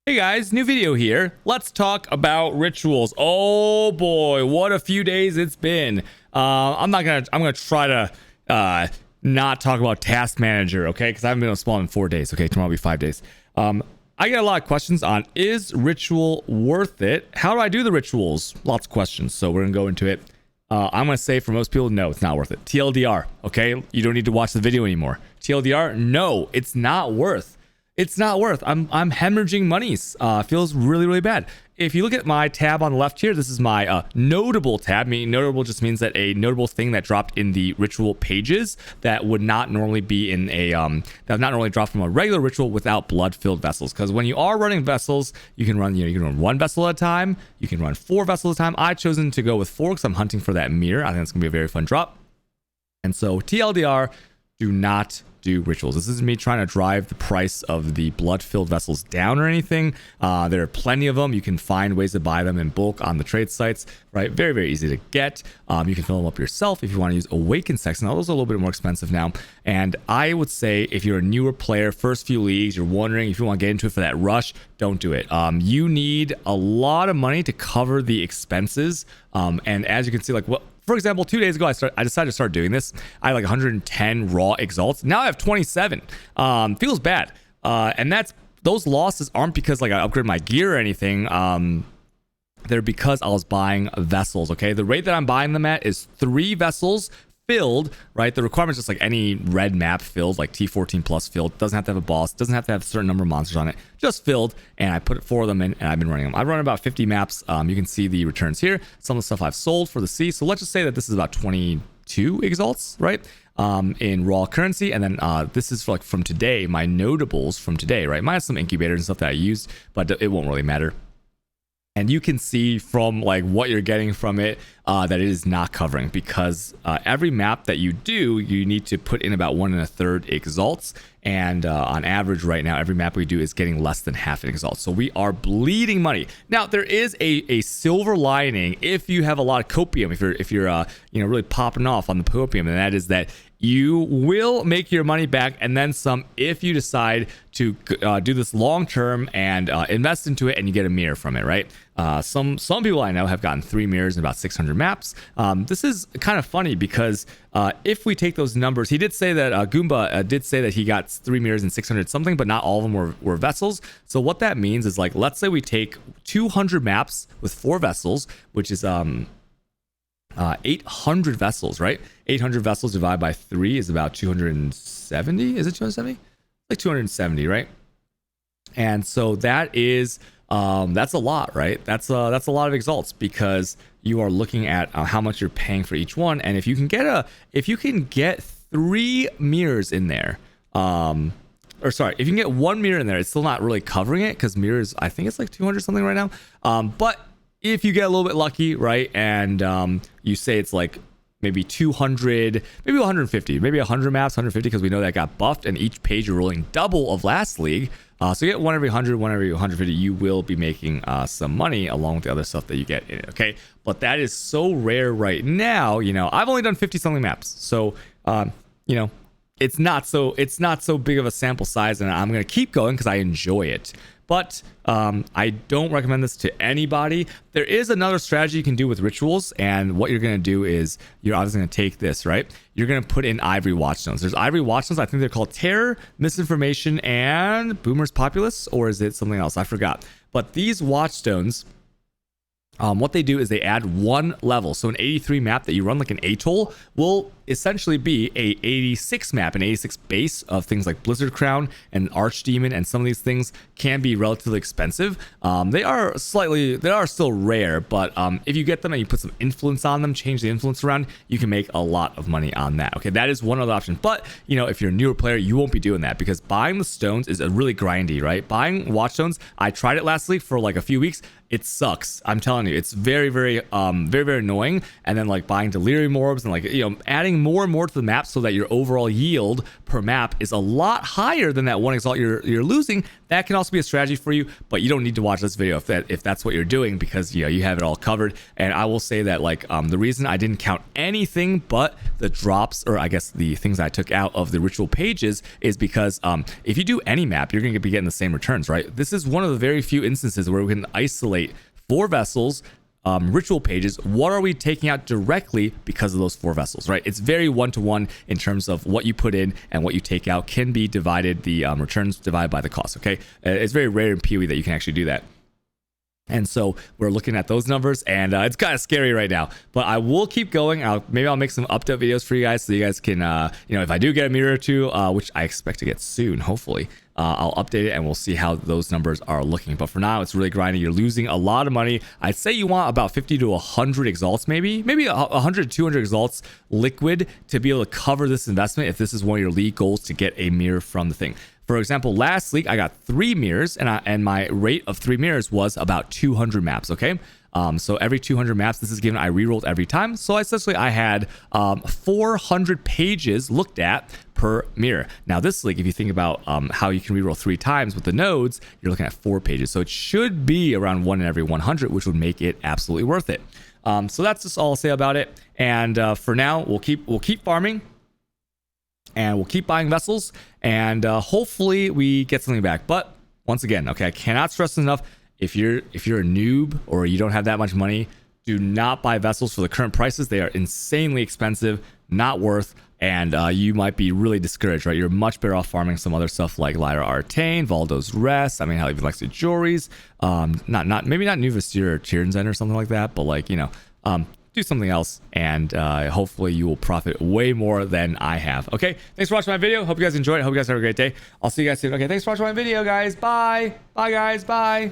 Hey guys, new video here. Let's talk about rituals. Oh boy, what a few days it's been. I'm gonna try to not talk about Task Manager, okay? Because I haven't been on Spawn in 4 days. Okay, tomorrow will be 5 days. I get a lot of questions on, is ritual worth it? How do I do the rituals? Lots of questions, so we're gonna go into it. I'm gonna say for most people, no, it's not worth it. TLDR, okay? You don't need to watch the video anymore. TLDR, no, it's not worth. It's not worth. I'm hemorrhaging monies. Feels really bad. If you look at my tab on the left here, this is my notable tab. Meaning notable just means that a notable thing that dropped in the ritual pages that would not normally be in a that would not normally drop from a regular ritual without blood-filled vessels. Because when you are running vessels, you can run you can run one vessel at a time. You can run 4 vessels at a time. I've chosen to go with 4 because I'm hunting for that mirror. I think it's gonna be a very fun drop. And so TLDR, do not do rituals. This isn't me trying to drive the price of the blood-filled vessels down or anything. There are plenty of them. You can find ways to buy them in bulk on the trade sites, right? Very easy to get. You can fill them up yourself if you want to use Awakened Sexton. Those are a little bit more expensive now. And I would say if you're a newer player, first few leagues, you're wondering if you want to get into it for that rush, don't do it. You need a lot of money to cover the expenses. And as you can see, like for example, 2 days ago, I decided to start doing this. I had like 110 raw exalts. Now I have 27. Feels bad. And those losses aren't because like I upgraded my gear or anything. They're because I was buying vessels. Okay, the rate that I'm buying them at is 3 vessels filled, right? The requirement is just like any red map filled, like T14 plus filled. Doesn't have to have a boss, doesn't have to have a certain number of monsters on it, just filled. And I put 4 of them in and I've been running them. I've run about 50 maps. You can see the returns here, some of the stuff I've sold for the sea. So let's just say that this is about 22 exalts, right? In raw currency. And then this is for like from today, my notables from today, right? Minus some incubators and stuff that I used, but it won't really matter. And you can see from like what you're getting from it that it is not covering, because every map that you do, you need to put in about 1 1/3 exalts. And on average right now, every map we do is getting less than half an exalt. So we are bleeding money. Now there is a silver lining if you have a lot of copium, if you're really popping off on the copium, and that is that you will make your money back and then some if you decide to do this long term and invest into it, and you get a mirror from it, right? Some people I know have gotten 3 mirrors in about 600 maps. This is kind of funny because if we take those numbers, he did say that Goomba did say that he got 3 mirrors in 600 something, but not all of them were vessels. So what that means is, like, let's say we take 200 maps with 4 vessels, which is 800 vessels, right? 800 vessels divided by 3 is about 270. Is it 270? Like 270, right? And so that is that's a lot, right? That's a lot of exalts, because you are looking at how much you're paying for each one. And if you can get 3 mirrors in there, if you can get 1 mirror in there, it's still not really covering it, because mirrors, I think it's like 200 something right now. But if you get a little bit lucky, right, and you say it's like maybe 200, maybe 150, maybe 100 maps, 150, because we know that got buffed, and each page you're rolling double of last league. So you get 1 every 100, 1 every 150, you will be making some money along with the other stuff that you get in it, okay? But that is so rare right now. I've only done 50 something maps, so it's not so big of a sample size, and I'm gonna keep going because I enjoy it. But I don't recommend this to anybody. There is another strategy you can do with rituals, and what you're going to do is you're obviously going to take this, right? You're going to put in Ivory Watchstones. There's Ivory Watchstones. I think they're called Terror, Misinformation, and Boomer's Populace, or is it something else? I forgot. But these Watchstones, what they do is they add 1 level. So an 83 map that you run like an atoll will essentially be a 86 map, an 86 base of things like Blizzard Crown and Archdemon, and some of these things can be relatively expensive. They are still rare, but if you get them and you put some influence on them, change the influence around, you can make a lot of money on that. Okay, that is one other option. But if you're a newer player, you won't be doing that, because buying the stones is a really grindy, right? Buying Watchstones, I tried it last week for like a few weeks. It sucks. I'm telling telling you, it's very, very, very annoying. And then like buying delirium orbs and like, adding more and more to the map so that your overall yield per map is a lot higher than that one exalt you're losing. That can also be a strategy for you, but you don't need to watch this video if that's what you're doing, because you have it all covered. And I will say that like the reason I didn't count anything but the drops, or I guess the things I took out of the ritual pages, is because if you do any map, you're going to be getting the same returns, right? This is one of the very few instances where we can isolate 4 vessels, ritual pages. What are we taking out directly because of those 4 vessels, right? It's very one-to-one in terms of what you put in and what you take out can be divided, the returns divided by the cost, okay? It's very rare in PoE that you can actually do that. And so we're looking at those numbers, and it's kind of scary right now, but I will keep going. Maybe I'll make some update videos for you guys so you guys can, if I do get a mirror or two, which I expect to get soon, hopefully, I'll update it and we'll see how those numbers are looking. But for now, it's really grinding. You're losing a lot of money. I'd say you want about 50 to 100 exalts, maybe 100 to 200 exalts liquid to be able to cover this investment if this is one of your league goals, to get a mirror from the thing. For example, last league I got 3 mirrors, and my rate of 3 mirrors was about 200 maps. Okay, so every 200 maps, this is given, I rerolled every time. So essentially, I had 400 pages looked at per mirror. Now this league, if you think about how you can reroll 3 times with the nodes, you're looking at 4 pages. So it should be around 1 in every 100, which would make it absolutely worth it. So that's just all I'll say about it. And for now, we'll keep farming. And we'll keep buying vessels, and hopefully we get something back. But once again, okay, I cannot stress enough, if you're a noob or you don't have that much money, do not buy vessels for the current prices. They are insanely expensive, not worth, and you might be really discouraged, right? You're much better off farming some other stuff like Lyra Artane, Valdo's Rest, I mean, hell, even Lexi Juries, maybe not New Vestir or Tyrion's End or something like that, but like, do something else, and hopefully you will profit way more than I have. Okay, thanks for watching my video. Hope you guys enjoyed it. Hope you guys have a great day. I'll see you guys soon. Okay, thanks for watching my video, guys. Bye guys. Bye.